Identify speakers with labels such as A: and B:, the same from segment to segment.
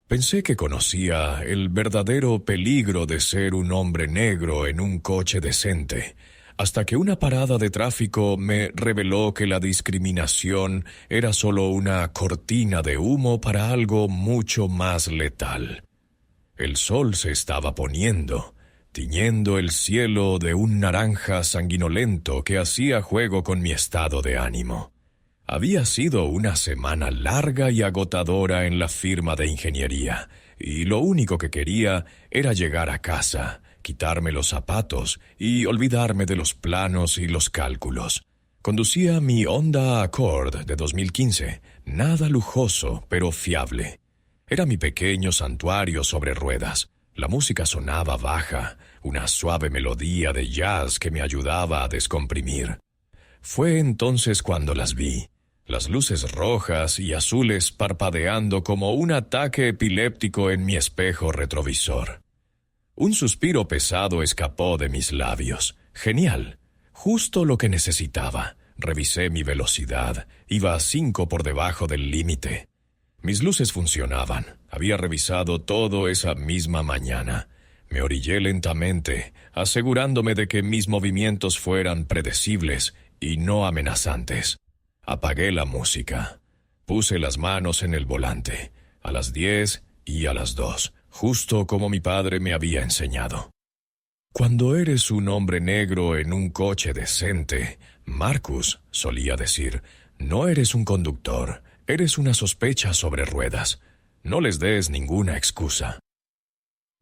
A: Pensé que conocía el verdadero peligro de ser un hombre negro en un coche decente, hasta que una parada de tráfico me reveló que la discriminación era solo una cortina de humo para algo mucho más letal. El sol se estaba poniendo, tiñendo el cielo de un naranja sanguinolento que hacía juego con mi estado de ánimo. Había sido una semana larga y agotadora en la firma de ingeniería, y lo único que quería era llegar a casa, quitarme los zapatos y olvidarme de los planos y los cálculos. Conducía mi Honda Accord de 2015, nada lujoso, pero fiable. Era mi pequeño santuario sobre ruedas. La música sonaba baja, una suave melodía de jazz que me ayudaba a descomprimir. Fue entonces cuando las vi. Las luces rojas y azules parpadeando como un ataque epiléptico en mi espejo retrovisor. Un suspiro pesado escapó de mis labios. Genial, justo lo que necesitaba. Revisé mi velocidad, iba a 5 por debajo del límite. Mis luces funcionaban, había revisado todo esa misma mañana. Me orillé lentamente, asegurándome de que mis movimientos fueran predecibles y no amenazantes. Apagué la música. Puse las manos en el volante, a las 10 y a las 2, justo como mi padre me había enseñado. Cuando eres un hombre negro en un coche decente, Marcus solía decir, no eres un conductor, eres una sospecha sobre ruedas. No les des ninguna excusa.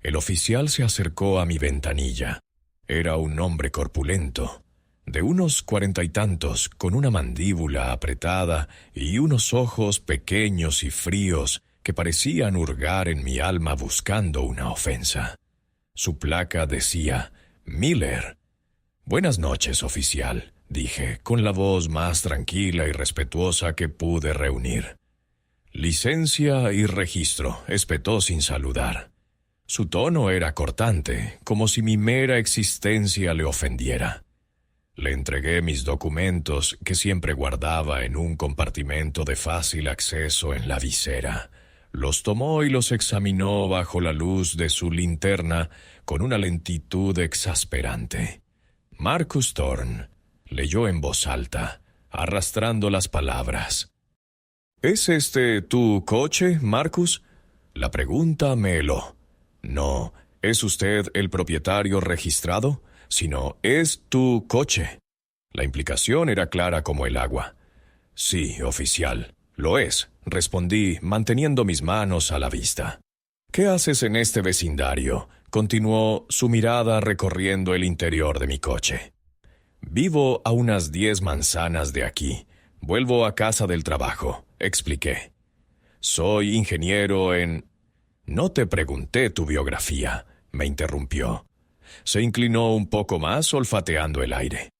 A: El oficial se acercó a mi ventanilla. Era un hombre corpulento, de unos 40 y tantos, con una mandíbula apretada y unos ojos pequeños y fríos que parecían hurgar en mi alma buscando una ofensa. Su placa decía, Miller. «Buenas noches, oficial», dije, con la voz más tranquila y respetuosa que pude reunir. «Licencia y registro», espetó sin saludar. Su tono era cortante, como si mi mera existencia le ofendiera. Le entregué mis documentos, que siempre guardaba en un compartimento de fácil acceso en la visera. Los tomó y los examinó bajo la luz de su linterna con una lentitud exasperante. Marcus Thorne leyó en voz alta, arrastrando las palabras. «¿Es este tu coche, Marcus?» La pregunta me heló. «No, ¿es usted el propietario registrado?» Sino, «¿es tu coche?» La implicación era clara como el agua. «Sí, oficial, lo es», respondí, manteniendo mis manos a la vista. «¿Qué haces en este vecindario?», continuó, su mirada recorriendo el interior de mi coche. «Vivo a unas 10 manzanas de aquí. Vuelvo a casa del trabajo», expliqué. «Soy ingeniero en...» «No te pregunté tu biografía», me interrumpió. Se inclinó un poco más olfateando el aire.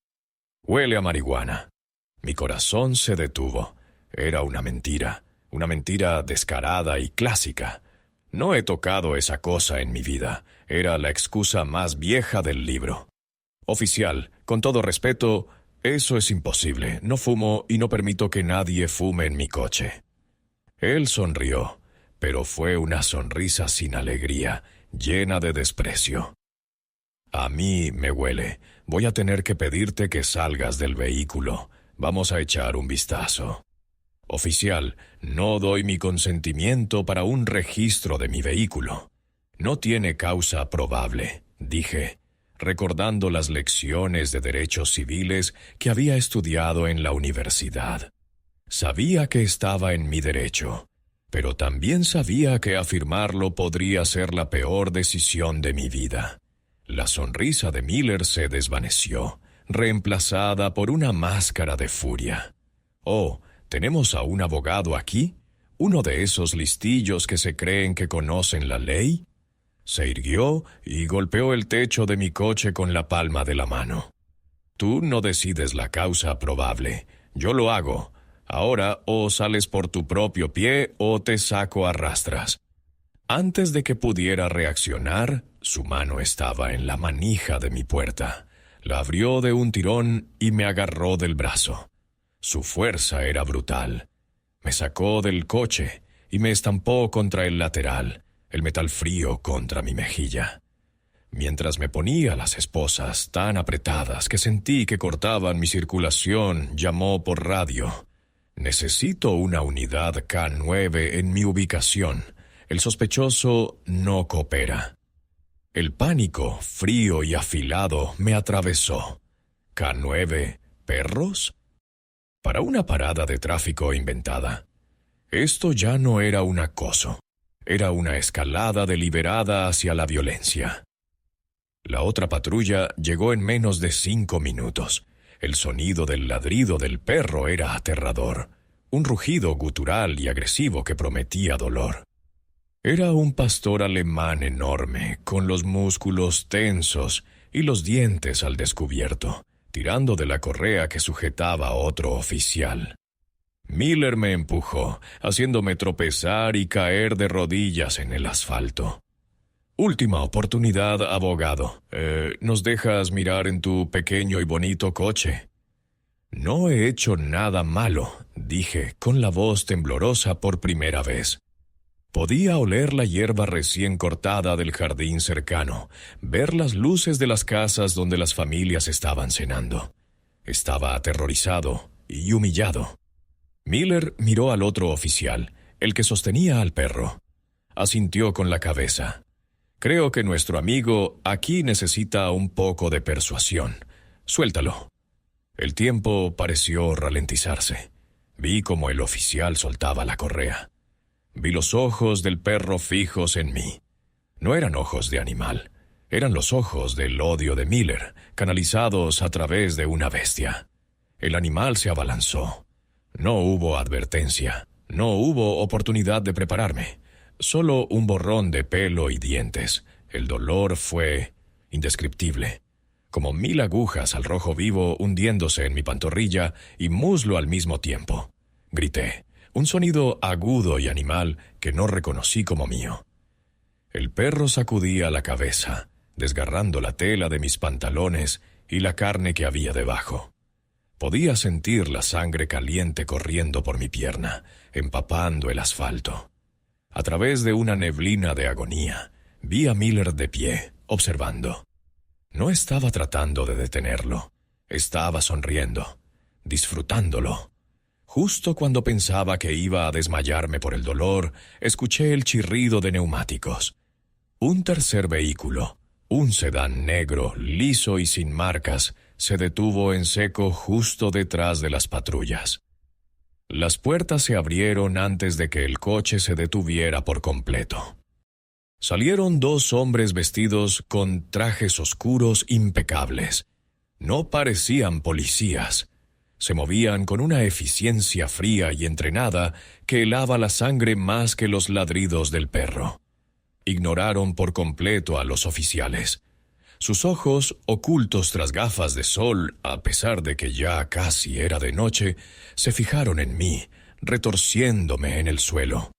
A: «Huele a marihuana». Mi corazón se detuvo. Era una mentira descarada y clásica. No he tocado esa cosa en mi vida. Era la excusa más vieja del libro. «Oficial, con todo respeto, eso es imposible. No fumo y no permito que nadie fume en mi coche». Él sonrió, pero fue una sonrisa sin alegría, llena de desprecio. «A mí me huele. Voy a tener que pedirte que salgas del vehículo. Vamos a echar un vistazo». «Oficial, no doy mi consentimiento para un registro de mi vehículo». «No tiene causa probable», dije, recordando las lecciones de derechos civiles que había estudiado en la universidad. Sabía que estaba en mi derecho, pero también sabía que afirmarlo podría ser la peor decisión de mi vida. La sonrisa de Miller se desvaneció, reemplazada por una máscara de furia. «Oh, ¿tenemos a un abogado aquí? ¿Uno de esos listillos que se creen que conocen la ley?» Se irguió y golpeó el techo de mi coche con la palma de la mano. «Tú no decides la causa probable. Yo lo hago. Ahora o sales por tu propio pie o te saco a rastras». Antes de que pudiera reaccionar, su mano estaba en la manija de mi puerta. La abrió de un tirón y me agarró del brazo. Su fuerza era brutal. Me sacó del coche, y me estampó contra el lateral, el metal frío contra mi mejilla. Mientras me ponía las esposas tan apretadas que sentí que cortaban mi circulación, llamó por radio. Necesito una unidad K9 en mi ubicación. El sospechoso no coopera. El pánico, frío y afilado, me atravesó. ¿K9? ¿Perros? Para una parada de tráfico inventada. Esto ya no era un acoso. Era una escalada deliberada hacia la violencia. La otra patrulla llegó en menos de 5 minutos. El sonido del ladrido del perro era aterrador. Un rugido gutural y agresivo que prometía dolor. Era un pastor alemán enorme, con los músculos tensos y los dientes al descubierto, tirando de la correa que sujetaba a otro oficial. Miller me empujó, haciéndome tropezar y caer de rodillas en el asfalto. Última oportunidad, abogado. ¿Nos dejas mirar en tu pequeño y bonito coche? No he hecho nada malo, dije, con la voz temblorosa por primera vez. Podía oler la hierba recién cortada del jardín cercano, ver las luces de las casas donde las familias estaban cenando. Estaba aterrorizado y humillado. Miller miró al otro oficial, el que sostenía al perro. Asintió con la cabeza. Creo que nuestro amigo aquí necesita un poco de persuasión. Suéltalo. El tiempo pareció ralentizarse. Vi cómo el oficial soltaba la correa. Vi los ojos del perro fijos en mí. No eran ojos de animal. Eran los ojos del odio de Miller, canalizados a través de una bestia. El animal se abalanzó. No hubo advertencia. No hubo oportunidad de prepararme. Solo un borrón de pelo y dientes. El dolor fue indescriptible. Como 1000 agujas al rojo vivo hundiéndose en mi pantorrilla y muslo al mismo tiempo. Grité. Un sonido agudo y animal que no reconocí como mío. El perro sacudía la cabeza, desgarrando la tela de mis pantalones y la carne que había debajo. Podía sentir la sangre caliente corriendo por mi pierna, empapando el asfalto. A través de una neblina de agonía, vi a Miller de pie, observando. No estaba tratando de detenerlo. Estaba sonriendo, disfrutándolo. Justo cuando pensaba que iba a desmayarme por el dolor, escuché el chirrido de neumáticos. Un tercer vehículo, un sedán negro, liso y sin marcas, se detuvo en seco justo detrás de las patrullas. Las puertas se abrieron antes de que el coche se detuviera por completo. Salieron 2 hombres vestidos con trajes oscuros impecables. No parecían policías. Se movían con una eficiencia fría y entrenada que helaba la sangre más que los ladridos del perro. Ignoraron por completo a los oficiales. Sus ojos, ocultos tras gafas de sol, a pesar de que ya casi era de noche, se fijaron en mí, retorciéndome en el suelo.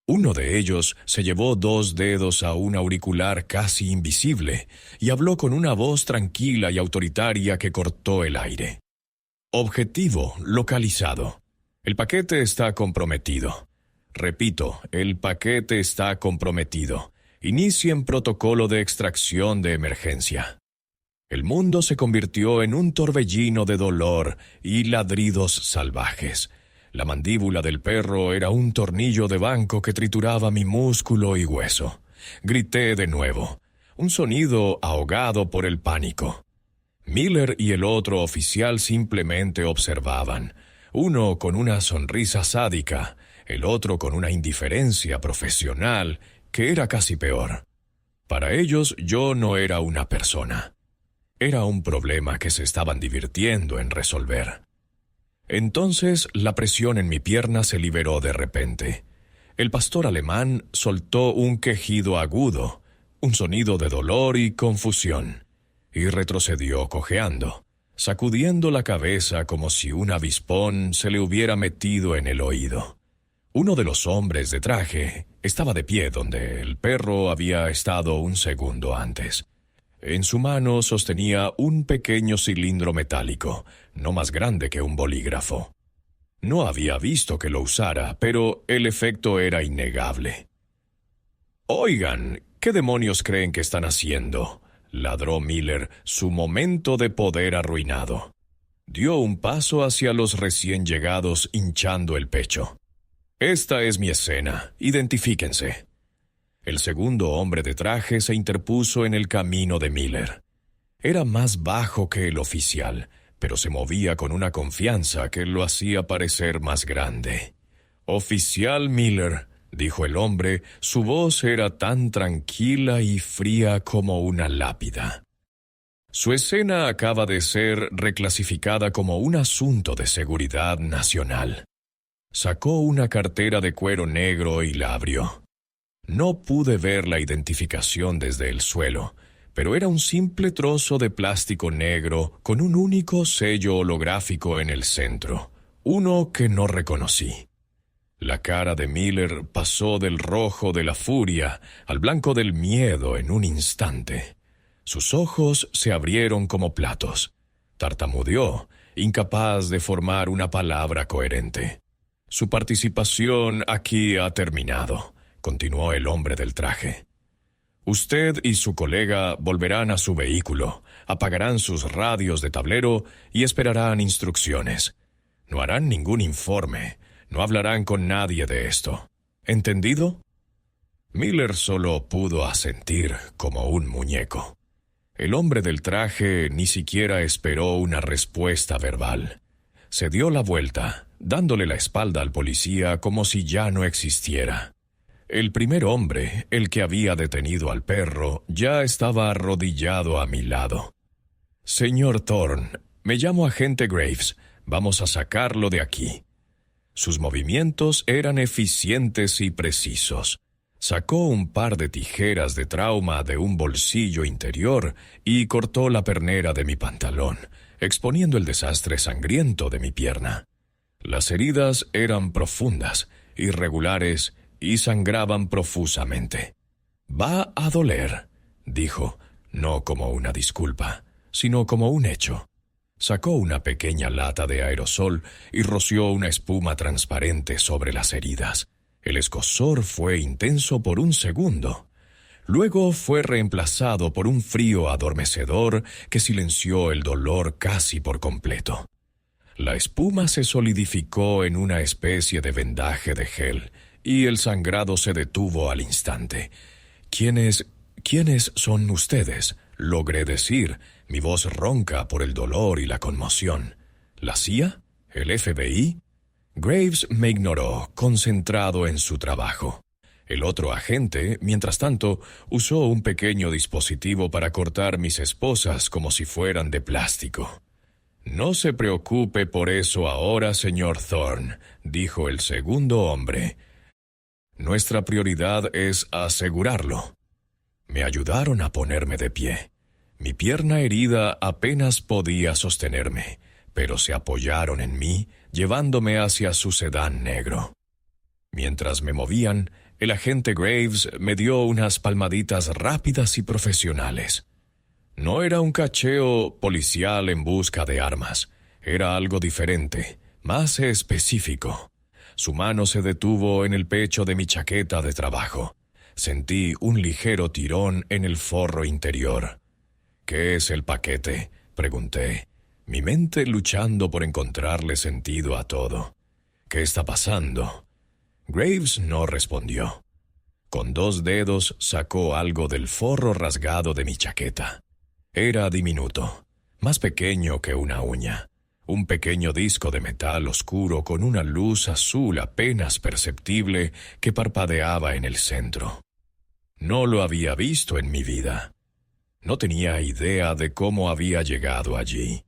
A: Uno de ellos se llevó 2 dedos a un auricular casi invisible y habló con una voz tranquila y autoritaria que cortó el aire. Objetivo localizado. El paquete está comprometido. Repito, el paquete está comprometido. Inicien protocolo de extracción de emergencia. El mundo se convirtió en un torbellino de dolor y ladridos salvajes. La mandíbula del perro era un tornillo de banco que trituraba mi músculo y hueso. Grité de nuevo, un sonido ahogado por el pánico. Miller y el otro oficial simplemente observaban, uno con una sonrisa sádica, el otro con una indiferencia profesional que era casi peor. Para ellos yo no era una persona. Era un problema que se estaban divirtiendo en resolver. Entonces la presión en mi pierna se liberó de repente. El pastor alemán soltó un quejido agudo, un sonido de dolor y confusión, y retrocedió cojeando, sacudiendo la cabeza como si un avispón se le hubiera metido en el oído. Uno de los hombres de traje estaba de pie donde el perro había estado un segundo antes. En su mano sostenía un pequeño cilindro metálico, no más grande que un bolígrafo. No había visto que lo usara, pero el efecto era innegable. «Oigan, ¿qué demonios creen que están haciendo?», ladró Miller, su momento de poder arruinado. Dio un paso hacia los recién llegados, hinchando el pecho. «Esta es mi escena, identifíquense». El segundo hombre de traje se interpuso en el camino de Miller. Era más bajo que el oficial, pero se movía con una confianza que lo hacía parecer más grande. «Oficial Miller», dijo el hombre, su voz era tan tranquila y fría como una lápida. «Su escena acaba de ser reclasificada como un asunto de seguridad nacional». Sacó una cartera de cuero negro y la abrió. No pude ver la identificación desde el suelo, pero era un simple trozo de plástico negro con un único sello holográfico en el centro, uno que no reconocí. La cara de Miller pasó del rojo de la furia al blanco del miedo en un instante. Sus ojos se abrieron como platos. Tartamudeó, incapaz de formar una palabra coherente. «Su participación aquí ha terminado», continuó el hombre del traje. «Usted y su colega volverán a su vehículo, apagarán sus radios de tablero y esperarán instrucciones. No harán ningún informe, no hablarán con nadie de esto. ¿Entendido?» Miller solo pudo asentir como un muñeco. El hombre del traje ni siquiera esperó una respuesta verbal. Se dio la vuelta, dándole la espalda al policía como si ya no existiera. El primer hombre, el que había detenido al perro, ya estaba arrodillado a mi lado. «Señor Thorne, me llamo agente Graves. Vamos a sacarlo de aquí». Sus movimientos eran eficientes y precisos. Sacó un par de tijeras de trauma de un bolsillo interior y cortó la pernera de mi pantalón, exponiendo el desastre sangriento de mi pierna. Las heridas eran profundas, irregulares y sangraban profusamente. «Va a doler», dijo, no como una disculpa, sino como un hecho. Sacó una pequeña lata de aerosol y roció una espuma transparente sobre las heridas. El escozor fue intenso por un segundo. Luego fue reemplazado por un frío adormecedor que silenció el dolor casi por completo. La espuma se solidificó en una especie de vendaje de gel, y el sangrado se detuvo al instante. ¿Quiénes son ustedes?», logré decir, mi voz ronca por el dolor y la conmoción. «¿La CIA? ¿El FBI?» Graves me ignoró, concentrado en su trabajo. El otro agente, mientras tanto, usó un pequeño dispositivo para cortar mis esposas como si fueran de plástico. «No se preocupe por eso ahora, señor Thorne», dijo el segundo hombre. «Nuestra prioridad es asegurarlo». Me ayudaron a ponerme de pie. Mi pierna herida apenas podía sostenerme, pero se apoyaron en mí, llevándome hacia su sedán negro. Mientras me movían, el agente Graves me dio unas palmaditas rápidas y profesionales. No era un cacheo policial en busca de armas. Era algo diferente, más específico. Su mano se detuvo en el pecho de mi chaqueta de trabajo. Sentí un ligero tirón en el forro interior. «¿Qué es el paquete?», pregunté, mi mente luchando por encontrarle sentido a todo. «¿Qué está pasando?». Graves no respondió. Con 2 dedos sacó algo del forro rasgado de mi chaqueta. Era diminuto, más pequeño que una uña. Un pequeño disco de metal oscuro con una luz azul apenas perceptible que parpadeaba en el centro. No lo había visto en mi vida. No tenía idea de cómo había llegado allí.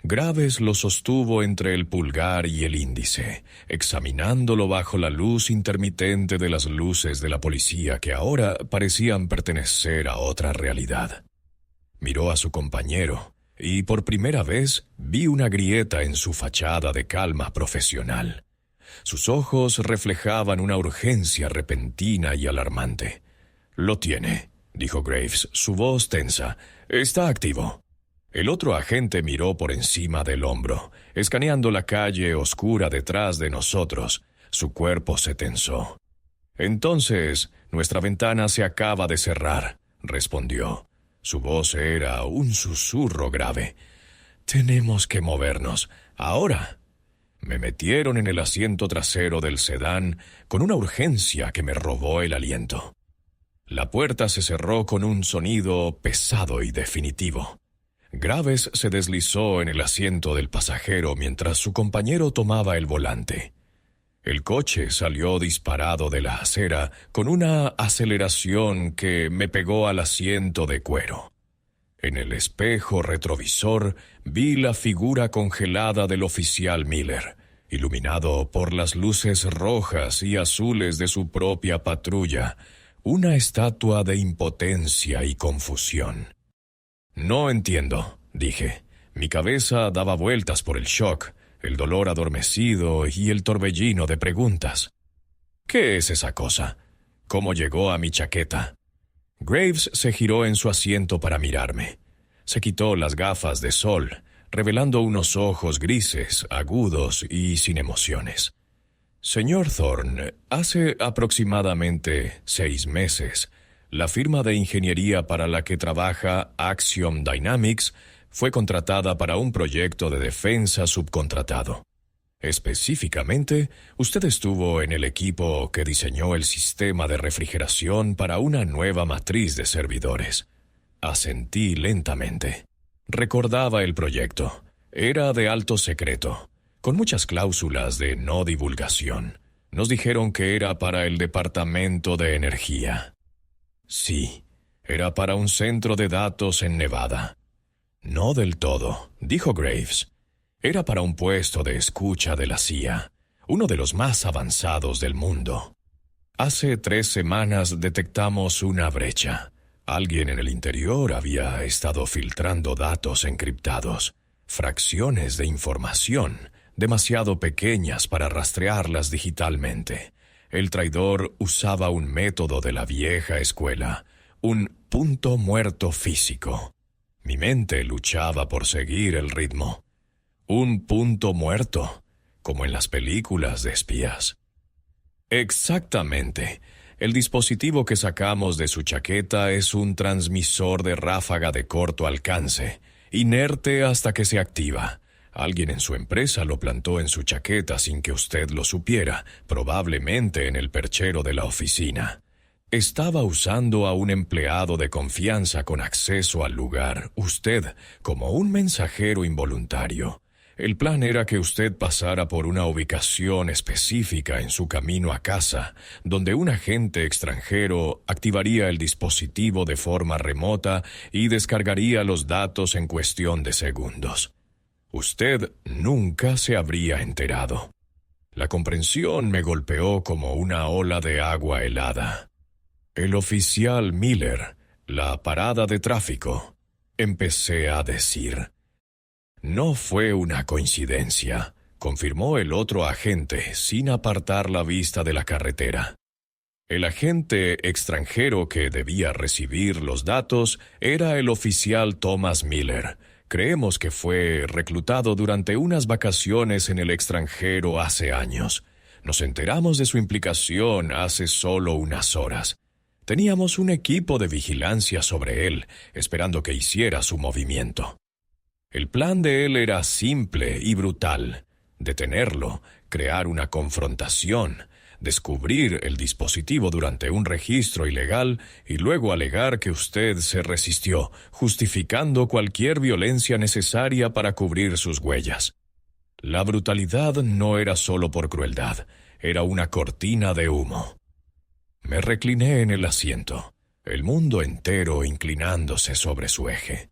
A: Graves lo sostuvo entre el pulgar y el índice, examinándolo bajo la luz intermitente de las luces de la policía que ahora parecían pertenecer a otra realidad. Miró a su compañero, y por primera vez vi una grieta en su fachada de calma profesional. Sus ojos reflejaban una urgencia repentina y alarmante. «Lo tiene», dijo Graves, su voz tensa. «Está activo». El otro agente miró por encima del hombro, escaneando la calle oscura detrás de nosotros. Su cuerpo se tensó. «Entonces, nuestra ventana se acaba de cerrar», respondió. Su voz era un susurro grave. «Tenemos que movernos. Ahora». Me metieron en el asiento trasero del sedán con una urgencia que me robó el aliento. La puerta se cerró con un sonido pesado y definitivo. Graves se deslizó en el asiento del pasajero mientras su compañero tomaba el volante. El coche salió disparado de la acera con una aceleración que me pegó al asiento de cuero. En el espejo retrovisor vi la figura congelada del oficial Miller, iluminado por las luces rojas y azules de su propia patrulla, una estatua de impotencia y confusión. «No entiendo», dije. Mi cabeza daba vueltas por el shock, el dolor adormecido y el torbellino de preguntas. «¿Qué es esa cosa? ¿Cómo llegó a mi chaqueta?» Graves se giró en su asiento para mirarme. Se quitó las gafas de sol, revelando unos ojos grises, agudos y sin emociones. «Señor Thorne, hace aproximadamente 6 meses, la firma de ingeniería para la que trabaja, Axiom Dynamics, fue contratada para un proyecto de defensa subcontratado. Específicamente, usted estuvo en el equipo que diseñó el sistema de refrigeración para una nueva matriz de servidores». Asentí lentamente. Recordaba el proyecto. Era de alto secreto, con muchas cláusulas de no divulgación. Nos dijeron que era para el Departamento de Energía. Sí, era para un centro de datos en Nevada. No del todo, dijo Graves. Era para un puesto de escucha de la CIA, uno de los más avanzados del mundo. Hace 3 semanas detectamos una brecha. Alguien en el interior había estado filtrando datos encriptados, fracciones de información, demasiado pequeñas para rastrearlas digitalmente. El traidor usaba un método de la vieja escuela, un punto muerto físico. Mi mente luchaba por seguir el ritmo. Un punto muerto, como en las películas de espías. Exactamente. El dispositivo que sacamos de su chaqueta es un transmisor de ráfaga de corto alcance, inerte hasta que se activa. Alguien en su empresa lo plantó en su chaqueta sin que usted lo supiera, probablemente en el perchero de la oficina. Estaba usando a un empleado de confianza con acceso al lugar, usted, como un mensajero involuntario. El plan era que usted pasara por una ubicación específica en su camino a casa, donde un agente extranjero activaría el dispositivo de forma remota y descargaría los datos en cuestión de segundos. Usted nunca se habría enterado. La comprensión me golpeó como una ola de agua helada. El oficial Miller, la parada de tráfico, empecé a decir. No fue una coincidencia, confirmó el otro agente sin apartar la vista de la carretera. El agente extranjero que debía recibir los datos era el oficial Thomas Miller. Creemos que fue reclutado durante unas vacaciones en el extranjero hace años. Nos enteramos de su implicación hace solo unas horas. Teníamos un equipo de vigilancia sobre él, esperando que hiciera su movimiento. El plan de él era simple y brutal: detenerlo, crear una confrontación, descubrir el dispositivo durante un registro ilegal y luego alegar que usted se resistió, justificando cualquier violencia necesaria para cubrir sus huellas. La brutalidad no era solo por crueldad, era una cortina de humo. Me recliné en el asiento, el mundo entero inclinándose sobre su eje.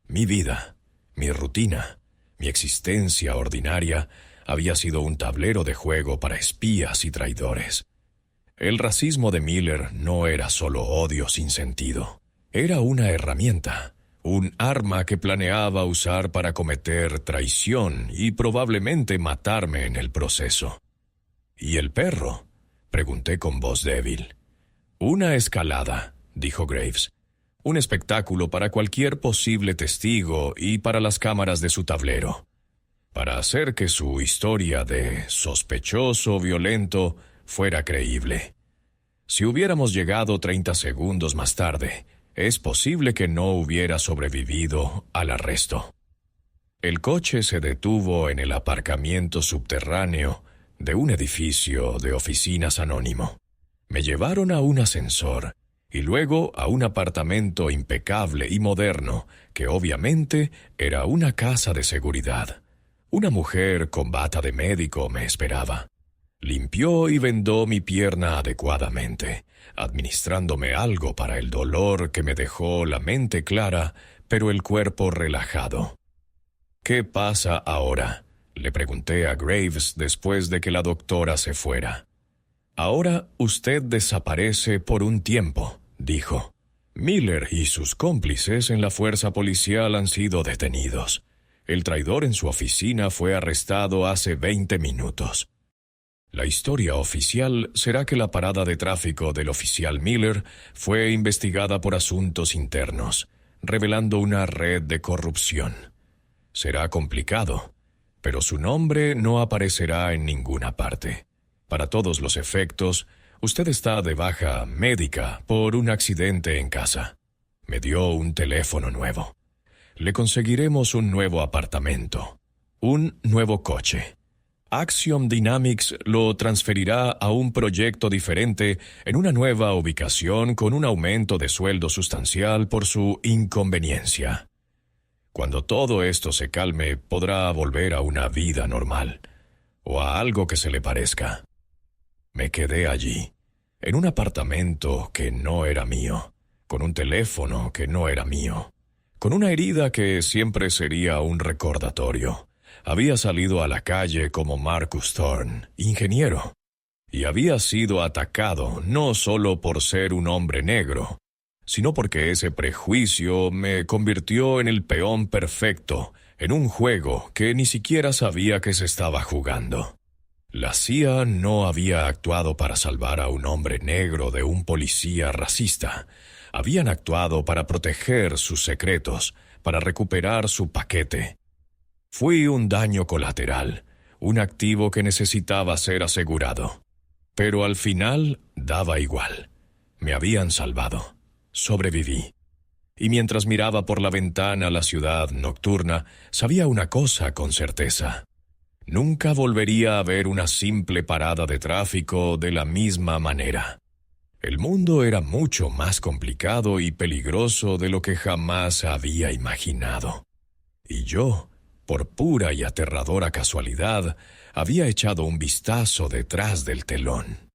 A: Mi vida, mi rutina, mi existencia ordinaria había sido un tablero de juego para espías y traidores. El racismo de Miller no era solo odio sin sentido. Era una herramienta, un arma que planeaba usar para cometer traición y probablemente matarme en el proceso. ¿Y el perro?, pregunté con voz débil. Una escalada, dijo Graves. un espectáculo para cualquier posible testigo y para las cámaras de su tablero, para hacer que su historia de sospechoso violento fuera creíble. Si hubiéramos llegado 30 segundos más tarde, es posible que no hubiera sobrevivido al arresto. El coche se detuvo en el aparcamiento subterráneo de un edificio de oficinas anónimo. Me llevaron a un ascensor y luego a un apartamento impecable y moderno que obviamente era una casa de seguridad. Una mujer con bata de médico me esperaba. Limpió y vendó mi pierna adecuadamente, administrándome algo para el dolor que me dejó la mente clara, pero el cuerpo relajado. «¿Qué pasa ahora?», le pregunté a Graves después de que la doctora se fuera. «Ahora usted desaparece por un tiempo», dijo. «Miller y sus cómplices en la fuerza policial han sido detenidos. El traidor en su oficina fue arrestado hace 20 minutos. La historia oficial será que la parada de tráfico del oficial Miller fue investigada por asuntos internos, revelando una red de corrupción. Será complicado, pero su nombre no aparecerá en ninguna parte. Para todos los efectos, usted está de baja médica por un accidente en casa. Me dio un teléfono nuevo. Le conseguiremos un nuevo apartamento, un nuevo coche. Axiom Dynamics lo transferirá a un proyecto diferente en una nueva ubicación con un aumento de sueldo sustancial por su inconveniencia. Cuando todo esto se calme, podrá volver a una vida normal, o a algo que se le parezca. Me quedé allí, en un apartamento que no era mío, con un teléfono que no era mío, con una herida que siempre sería un recordatorio. Había salido a la calle como Marcus Thorne, ingeniero, y había sido atacado no solo por ser un hombre negro, sino porque ese prejuicio me convirtió en el peón perfecto en un juego que ni siquiera sabía que se estaba jugando. La CIA no había actuado para salvar a un hombre negro de un policía racista. Habían actuado para proteger sus secretos, para recuperar su paquete. Fui un daño colateral, un activo que necesitaba ser asegurado. Pero al final daba igual. Me habían salvado. Sobreviví. Y mientras miraba por la ventana la ciudad nocturna, sabía una cosa con certeza. Nunca volvería a ver una simple parada de tráfico de la misma manera. El mundo era mucho más complicado y peligroso de lo que jamás había imaginado. Y yo, por pura y aterradora casualidad, había echado un vistazo detrás del telón.